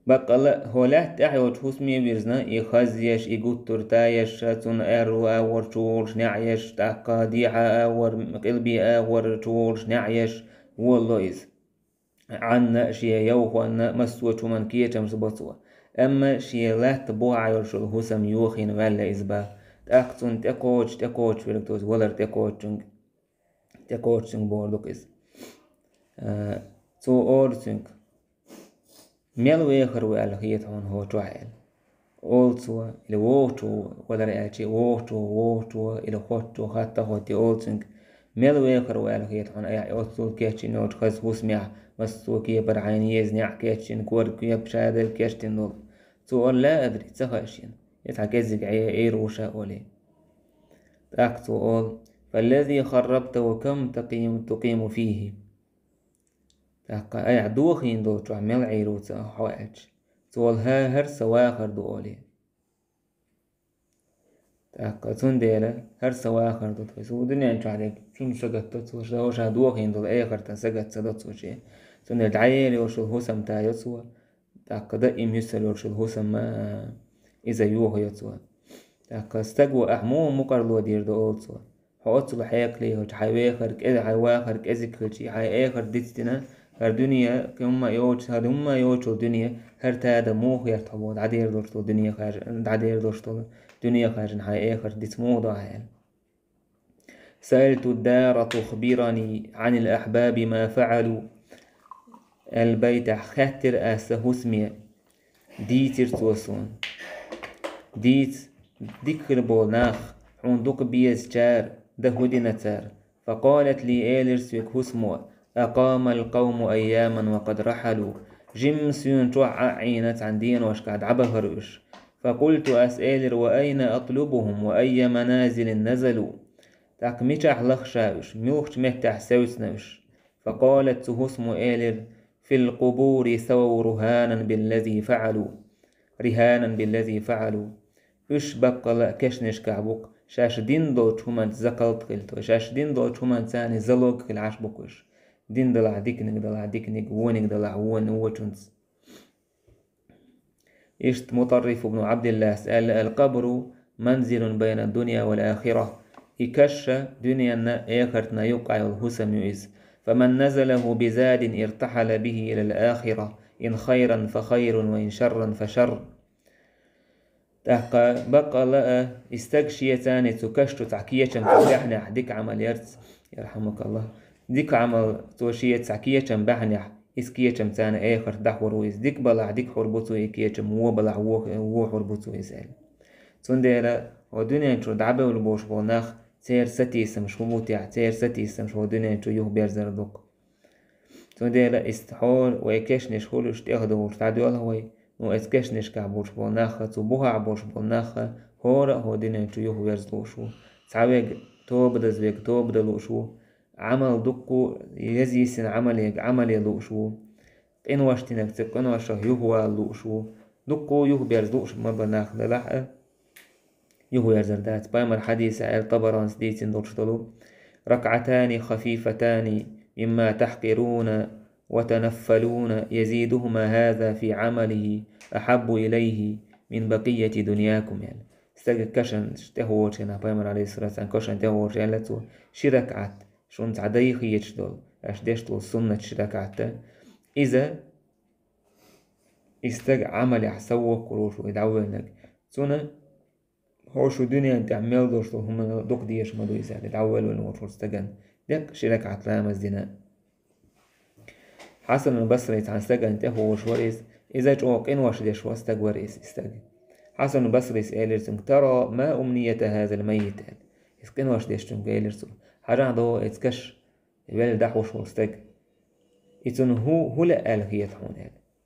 بقى الله هو لا تعيو تحسمي بيرزنا يخزيش يقول ترتايش شاتون أرو أور تورش نعيش تقاديعة أور قلبي أور تورش نعيش والله إذ عنا شيء يوخو أن مسوة من كيتم سبطوة أما شيء لا تبوع يرشل هسم يوخين ولا إزبا تأكتون تقوش فيلكتوز ولا تقوشنج بوردوك إز تو أورتنج ميلو يخر وعلى خيطان هو توعيل أولتوا إلى ووتو ولا رأيتي ووتو إلى خوتو حتى خوتي أولتنج ميلو يخر وعلى خيطان أي أولتو كيتشين نوت خز هسمع مستو كي برعيني يزنع كيتشين كور كي بشادل كيتشين دول تقول لا أدري تخاشين يتعكزك عيروشا أولي تأكتو أول فالذي خربته كم تقيم فيه تأكا أي عدوخين دول تعمل عيروتا حواج تقول ها هر سواخر دولي تأكا تنديلا هر سواخر دول فسو دنيا انتو عليك شون شغطت تسوش عدوخين دول ايخر تنسقط سدتسوشي تنديل دعيلي وشو هسم تايتسوا تأكا دائم يسل وشو هسم ما إذا يوه يتسوا تأكا استقوى أحمو مقرلو دير دو أولتسوا حوتسوا حياك ليه حيواخرك إذا حيواخرك إذكرتي حياخر ديتنا هر دنيا كما يوش هر ما يوش الدنيا هر تادا موخ يرتبط عدير دوشتو الدنيا خارج عدير دوشتو الدنيا خارج حياخر ديت موضع يعني سألت الدار تخبرني عن الأحباب ما فعلوا البيت خاتر أسهسمية ديتر توسون ديت ذكر بولناخ عندك بيز جار دهودي نتار فقالت لي إيلرس يكهسمو أقام القوم أياما وقد رحلوا جمسون توع عينت عن دين واشكاد عبهرش فقلت أسألر وأين أطلبهم وأي منازل نزلوا تاكميتح لخشاوش ميوخش مهتح سوسنوش فقالت تهسمو إيلر في القبور ثوا رهانا بالذي فعلوا فش بقى كشنش كعبوك شاش دين دو تشومان زكالت قلتو شاش دين دو تشومان تاني زلوك العش بكوش دين دلع ديكنك وونك دلع وون ووتشنز إشت مطرف بن عبد الله سأل القبر منزل بين الدنيا والآخرة إكش دنيا آخرتنا يقع الهسم يؤز فمن نزله بزاد ارتحل به إلى الآخرة إن خيرا فخير وإن شرا فشر تحقا بقى لأ استغشيتان تكشت تعكية تفتحنا حديك عمليات يرحمك الله ديك عمل توشية ساكية كم بحنح إسكية كم تانا آخر دحور ويس ديك بلع ديك حربطو إكية كم وو بلع وو حربطو إسال تنديلا ودنيا شو دعبه والبوش بوناخ تير ستي سم شو بوتيع تير ستي سم شو دنيا شو يوه بيرزر دوك تنديلا استحول ويكش نشخول اشتاخدو وشتعدوال هوي وإسكش نشكع بوش بوناخ تبوها عبوش بوناخ هورا هو دنيا شو يوه بيرزلوشو تعويق توبدا زويق توبدا لوشو عمل دقو يزيسن عمل يلوشو إنواش تنكتك إنواش يوه لوشو دقو يوه بيرزلوش مبناخ للحق يهو يرزردات بايمر حديث آل طبران سديتين دولشتلو ركعتان خفيفتان مما تحقرون وتنفلون يزيدهما هذا في عمله أحب إليه من بقية دنياكم يعني استجد كشن تهوشنا بايمر عليه الصلاة والسلام كشن تهوش يعني لتو شركعت شون تعديخ يجدول أشدشتو السنة شركعت إذا استج عمل يحسوه قروش ويدعوينك سنة هوشو دنيا انت عمال دوشتو هم دوك ديش مدو يساعد الأول والموتور استجن ديك شرك عطلام الزنا حسن البصري عن استجن انت هوش وريس إذا جوك إن واش ديش واستج وريس استجن حسن البصري سألرسم ترى ما أمنية هذا الميت إسكن واش ديش تنك إلرسم حاجة عنده إتكش يبال دحوش واستج إتن هو لا ألغية هون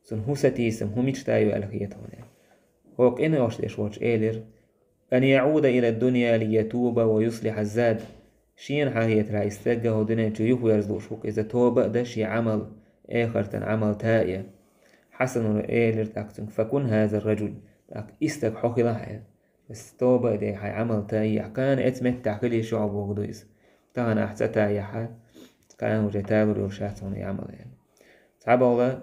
إتن هو ستيسم هو ميتشتايو ألغية هون هوك إن واش ديش واش إلر أن يعود إلى الدنيا ليتوب ويصلح الزاد شين حاجة رأي استجه دنيا تيوه ويرزوشوك إذا توبة ده شي عمل آخر تن عمل تائية حسن إيلر تاكتن فكن هذا الرجل تاك استج حقي لحيل بس توبة ده حي عمل تائية كان اتمت تعقلي شعب وقدويس تانا أحسا تائية كان وجتابر وشاتون يعمل يعني تعب الله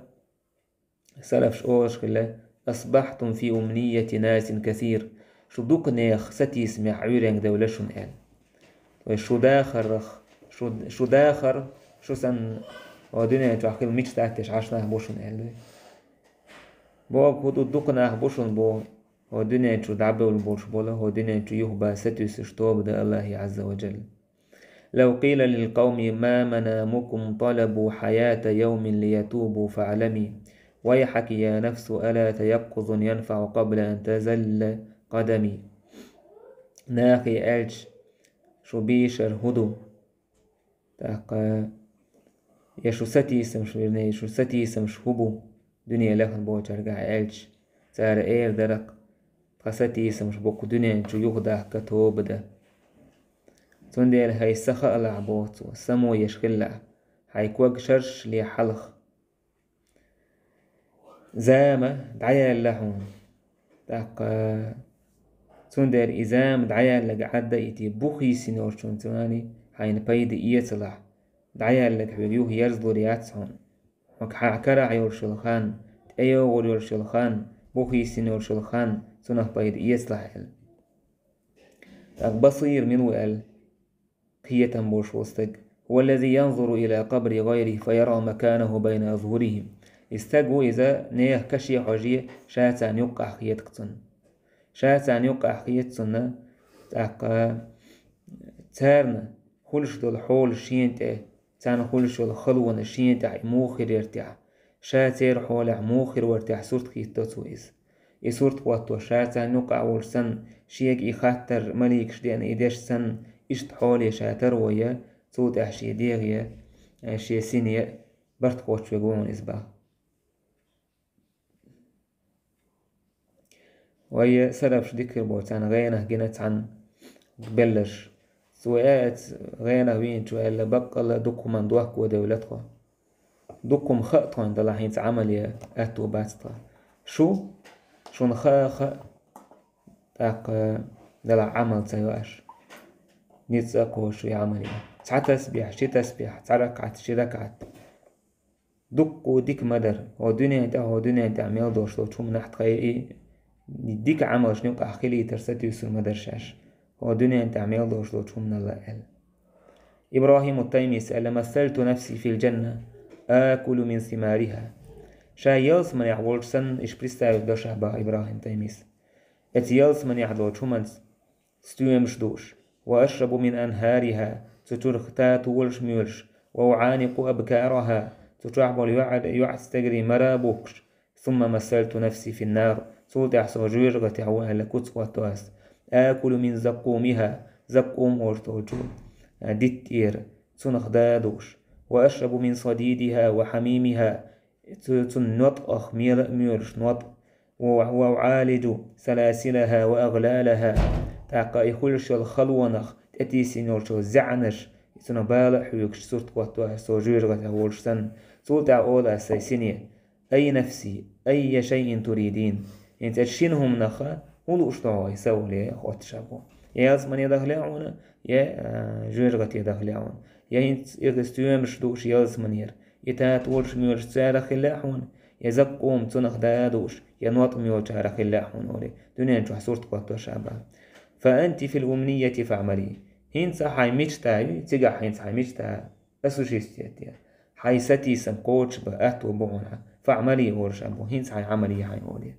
سلف شؤوش خلا أصبحتم في أمنية ناس كثير شو دوك نيخ ستي سمع عيرين دولشون آل وشو داخر شو داخر شو سن ودنيا تحكي الميتش تاعتش عشنا بوشون آل بو بودو دوك ناخ بوشون بو ودنيا شو دعبه والبوش بولا ودنيا شو يهبا ستي سشتوب دا الله عز وجل لو قيل للقوم ما منامكم طلبوا حياة يوم ليتوبوا فاعلمي ويحك يا نفس ألا تيقظ ينفع قبل أن تزل قدمي ناقي ألش شو بيشر هدو تاقا يشو ستي سمش ورني شو ستي سمش هبو دنيا لخن بو ترجع ألش سار إير درق قستي سمش بوك دنيا شو يغدا كتوب ده تندير هاي سخاء لعبوت وسمو يشخلع هاي كوك شرش لي حلخ زامة دعيا اللحون تاقا تندر إزام دعيا لقعدة إتي بوخي سنور شونتواني حين بايد إيطلع دعيا لقعيوه يرزلو رياتسون وكحاكرا عيور شلخان تأيو غور شلخان بوخي سنور شلخان سنه بايد إيطلع بصير من وقال قية بوش وستق هو الذي ينظر إلى قبر غيره فيرى مكانه بين أظهرهم استجوا إذا نيه كشي حاجية شاتان يقع خيات قطن شاتان يقع خيات سنة تاقا تارنا خلش دول حول شينتا تان خلش دول خلوان شينتا موخر يرتاح شاتير حول موخر وارتاح صورت خيات تتويز صورت واتو شاتان يقع ورسن شيك إخاتر مليك شديان إيداش سن إشت حولي شاتر ويا صوت أحشي ديغيا أحشي سينيا برت قوش ويقومون إسباق وهي سلف ذكر بوتان غينه جنت عن بلش سويات غينه وين شو اللي بقى دكم من دوك ودولتكم دكم خطان ده لحين تعمل يا أتو باستا شو نخاخ تاق ده عمل تيواش نتساقو شو يعمل تسعة تسبيح شي تسبيح تركعت شي ركعت دكو ديك مدر ودنيا تعمل دوش لو شو منحت خيئي ديك عمل شنو كأخيلي ترستي يسر مدرشاش ودنيا تعمل دوش لو شو من الله قال إبراهيم التيمي سأل مثلت نفسي في الجنة آكل من ثمارها شايلس من يحول سن إش بريستا يدوشه با إبراهيم تيميس اتيلس من يحضر شمنس ستويمش دوش وأشرب من أنهارها سترختا تولش ميولش وأعانق أبكارها تتعب يعستجري مرابوكش ثم مثلت نفسي في النار صوت يحصل جيرغة عوها لكتس وتواس آكل من زقومها زقوم أورتوجو ديتير تنخ دادوش وأشرب من صديدها وحميمها تنطأخ ميرش نط وأعالج سلاسلها وأغلالها تاقا يخلش الخلونخ تأتيسي نورشو زعنش تنبالح يكش سورت قوتوها سوجيرغة ورشتن سولتع أولا سيسينية أي نفسي أي شيء تريدين انت تشينهم نخا ولوش طوع يسولي أخوات شابو يا أزمن يدخلعون يا جيرغة يدخلعون يا انت إغستيوم شدوش يا أزمنير يتات ورش ميورش تارخلاحون يزقوم تنخ دادوش ينوط ميورش تارخلاحون أولي دنيا نشوح سورت قوتو شابا فأنت في الأمنية فاعملي هينسا حيميش تاعي تيجا هينسا حيميش تاع أسوشيستياتيا حيستي سنقوش بأتو بونا فاعملي ورش أبو هينسا حي عملي حي أولي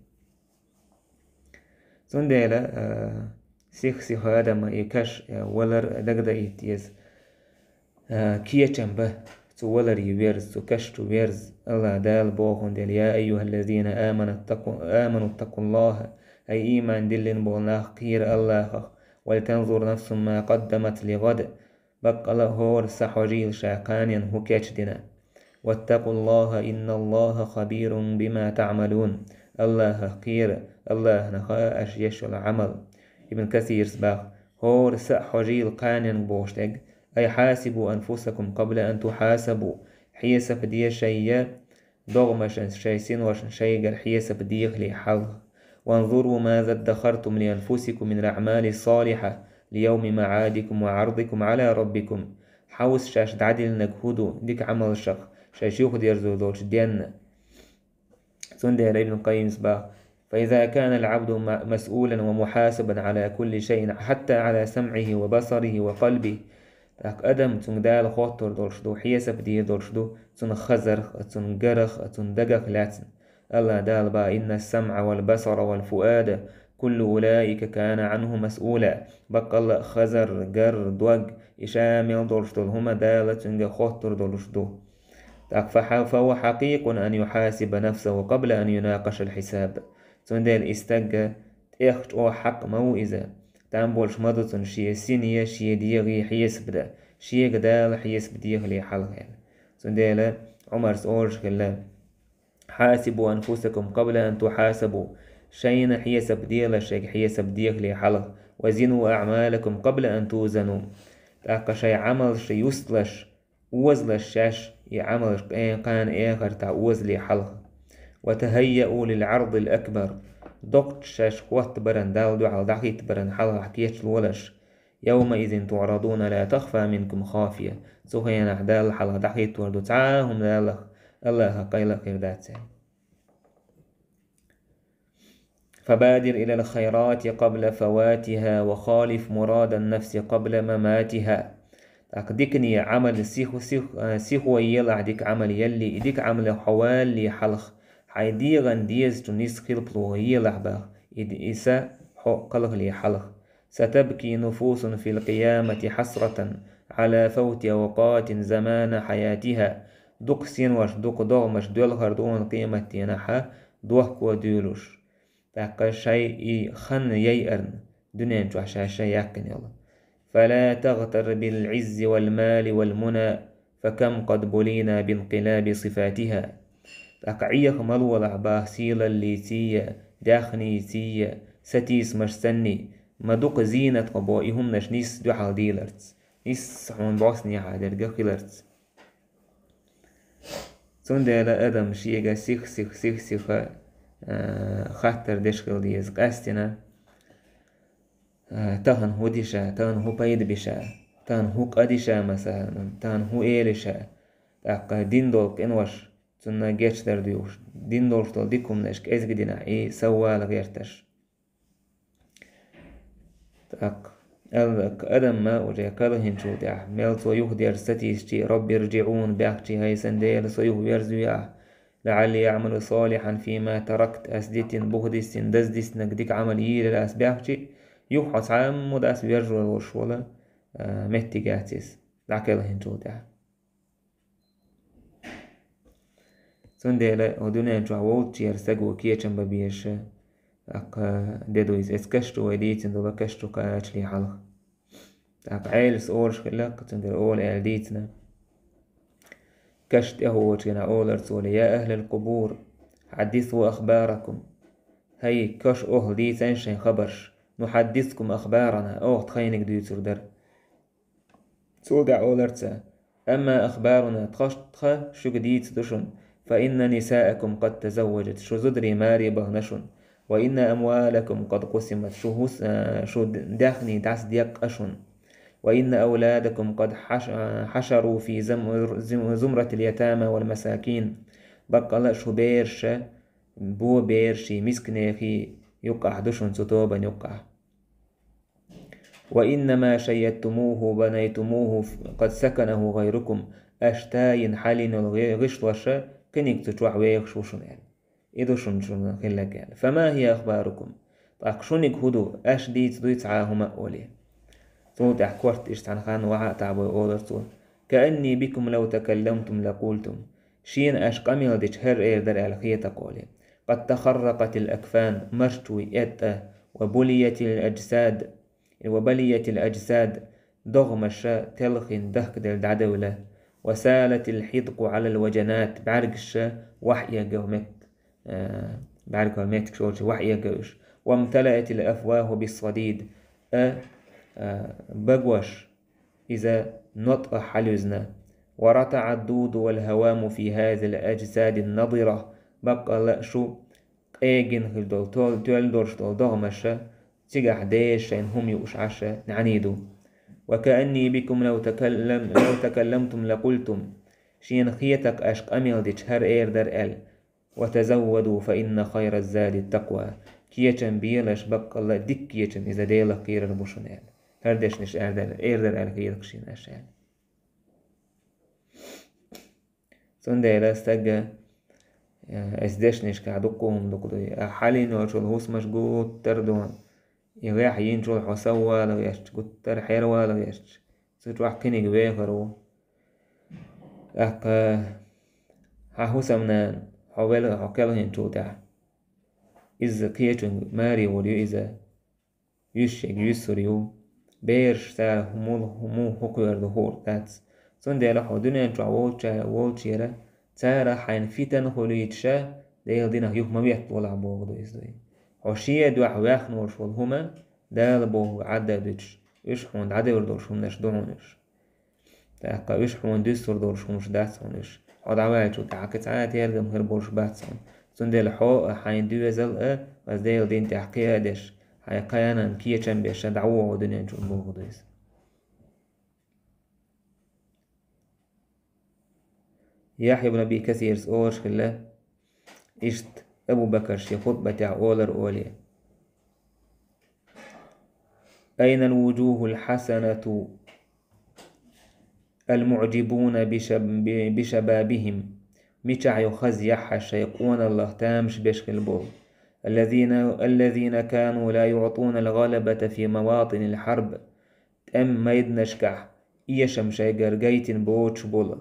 سنديلا سيخ هذا ما يكش ولر دقدا يتيز كيه جنبه تو ولر يويرز تو كش تو ويرز الله دال بوهن ديل يا أيها الذين آمنوا اتقوا الله أي إيمان دلن بولناه قير الله ولتنظر نفس ما قدمت لغد بق الله هور سحوجيل شاقانيا هو كيشدنا واتقوا الله إن الله خبير بما تعملون الله قير الله نخاء أشيش العمل ابن كثير سباق هور سحوجيل قانيا بوشتق أي حاسبوا أنفسكم قبل أن تحاسبوا حيسب دي شيء ضغمشن شيسين وشن شيء حيسب ديخ لحظ وانظروا ماذا ادخرتم لأنفسكم من الأعمال الصالحة ليوم معادكم وعرضكم على ربكم حوس شاش دعدل نجهدو ديك عمل شخ شاشيوخ ديرزو دوش دين سندي ابن القيم سبا فإذا كان العبد مسؤولا ومحاسبا على كل شيء حتى على سمعه وبصره وقلبه تاك أدم تندال خطر دولشدو حيسب دير دولشدو تن خزرخ تن جرخ تن دقخ لاتن الله دال با إن السمع والبصر والفؤاد كل أولئك كان عنه مسؤولا بق الله خزر جر دوج إشامل دولشدو هما دالة تنج خطر دولشدو تاك فهو حقيق أن يحاسب نفسه قبل أن يناقش الحساب تندال استجى تيخت أو حق موئزة تنبولش مدتن شي سينية شي ديغي حيسب دا شي قدال حيسب ديغلي حلغين تندال عمر سورش كلا حاسبوا أنفسكم قبل أن تحاسبوا شين حيسب ديغل شيك حيسب ديغلي حلغ وزنوا أعمالكم قبل أن توزنوا تاقا شي عمل شي يسلش وزلش شاش يعمل قان آخر تاع وزلي حلغ وتهيئوا للعرض الأكبر دقت شاش قوات برن دالدو على دقيت برن حلغ حكيش الولش يومئذ تعرضون لا تخفى منكم خافية سوهينا دال حلغ دقيت وردو تعاهم دالخ الله قيل خير داتسين فبادر إلى الخيرات قبل فواتها وخالف مراد النفس قبل مماتها ديكني عمل سيخو يلا ديك عمل يلي ديك عمل حوالي حلخ حيديغن ديز تنيس خلبلو يلا باغ إسا قلغ لي حلخ ستبكي نفوس في القيامة حسرة على فوت أوقات زمان حياتها دوك سينوش دوك دوغمش دولغر دون قيمة ينحا دوهك ودولوش تاقا شيء خن ييئرن دنيا نجوح شاشا يقن يلا فلا تغتر بالعز والمال والمنى فكم قد بلينا بانقلاب صفاتها تاقعيخ ملو لعباه سيلا ليتية داخني تية ستيس مشسني مدوق زينة قبائهم نشنيس دوحال ديلرتس نيس حون بوسني حادر قيلرتس سندلا أدم شيئا سيخ خاطر دشكل ديز قاستنا تهن هو ديشا تهن هو بايد بيشا تهن هو قديشا مثلا تهن هو إيلشا تاقا دين دولك إنوش تنا جيش درديوش دين دولش دول ديكم نشك إزقدنا إيه سوال غيرتش تاق أدم ما وجه كرهن شو دع ميل صيوخ دير ستيشتي رب يرجعون باقتي هاي سنديل صيوخ بيرزويا لعلي يعمل صالحا فيما تركت أسديت بغدس دزدس نقديك عمل يير الأسباقتي يوحص عام وداس بيرجو الوشولة مهتي قاتس لعكرهن شو دع سندلا ودنيا جو وولت يرسجو كيتشن ببيش ديدويز اسكشتو وديتن دو بكشتو كاشلي حلق عيلس أورش خلاق تندر أول ألديتنا كشت أهوتنا أولرت يا أهل القبور حدثوا أخباركم هاي كش ديتن شين خبرش نحدثكم أخبارنا تخينك ديتر در تودع أولرت أما أخبارنا تخ شو جديد دشن فإن نساءكم قد تزوجت شو زدري ماري بهنشن وإن أموالكم قد قسمت شو داخني داس ديق أشن وإن أولادكم قد حشروا في زمرة اليتامى والمساكين بقى شو بيرش بو بيرشي مسكنيخي يقع دشن ستوبا يقع وإنما شيدتموه بنيتموه قد سكنه غيركم أشتاين حالين الغشوش كنك تتوح ويخشوشن يعني إذا شن خلك يعني فما هي أخباركم أقشنك هدو أشديت دويت عاهما أولي صوت أحكورت إشتعن خان وعاء تعبوا أولر صوت كأني بكم لو تكلمتم لقولتم شين أشقمي ديش هر إيردر الخيطة قولي قد تخرقت الأكفان مرشوي إتا وبليت الأجساد ضغمش تلخين دهك دل دعدولة وسالت الحدق على الوجنات بعرقش وحيا قومك بعرق قومك شوش وحيا قوش وامتلأت الأفواه بالصديد بقوش إذا نطق حلزنا ورتع الدود والهوام في هذه الأجساد النضرة بقى لأشو قيجن هلدول تولدورش دول ضغمش تيجح ديش هم يوشعش نعنيدو وكأني بكم لو تكلمتم لقلتم شين خيتك أشق أميل دي تشهر إير در إل وتزودوا فإن خير الزاد التقوى كيتشن بيلش بقى الله ديك كيتشن إذا ديلك قير البوشن إل هردش نش إير در إل خيرك شين أشياء سنديلا استجا اسدش نش كعدقهم دقدي حالين وشو الهوس مشغول تردون يغيح ينجو حسوا لو يشت قتر حيروا لو يشت ستروح كني جويخرو هسمنا حكالهن تودا إذا كيتشن ماري وليو إذا يشيك يسريو بيرش سال همو حكوير دهور تاتس سنديلا حدونا انتو وولتشيرا تارا حين فيتن خليتشا ديل دينا يوم ما بيطلع بوغدو إزاي وشيء دوح ويخنورش والهما دال بوه عددش إيش حوند عدد دورش همناش دونش تاقا إيش حوند دستور دورش همش داتسونش عدوات وتعكت عاد يرجم هربورش باتسون سندل حو حين دوزل بس ديل دين تحقيقش هاي قيانا كيتشن بيش دعوه ودنيا جون بوغدوز يحيى بن أبي كثير سأورش خلا إشت أبو بكر شي خطبة تاع أولر أين الوجوه الحسنة المعجبون بشبابهم متع يخزيح الشيقون الله تامش بشكل بول الذين كانوا لا يعطون الغلبة في مواطن الحرب أم ما يدنشكح إيشم شيقر جيتن بوتش بول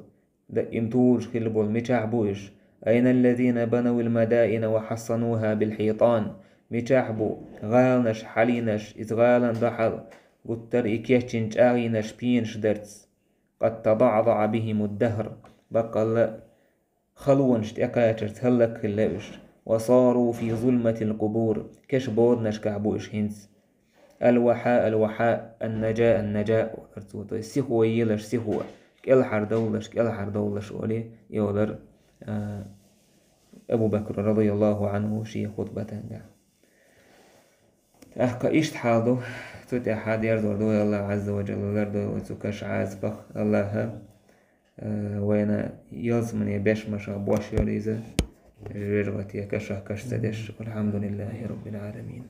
دقمتوش خل بول متع بوش أين الذين بنوا المدائن وحصنوها بالحيطان متاحبو غالنش حلينش إزغالا ضحر قتر إكيشنش آغينش بينش درتس قد تضعضع بهم الدهر بقى خلونش تأكاتش هلك خلاوش وصاروا في ظلمة القبور كش بودنش كعبوش هنس الوحاء النجاء السيخوة يلش سيخوة كالحر دولش ولي يولر أبو بكر رضي الله عنه شي خطبة أحكا إشت حاضو توتي حاد يرضو الله عز وجل يرضو وتكش عازبخ الله وين يزمن يبش مشا بوش يريزة رجغتي كشه كش سدش والحمد لله رب العالمين.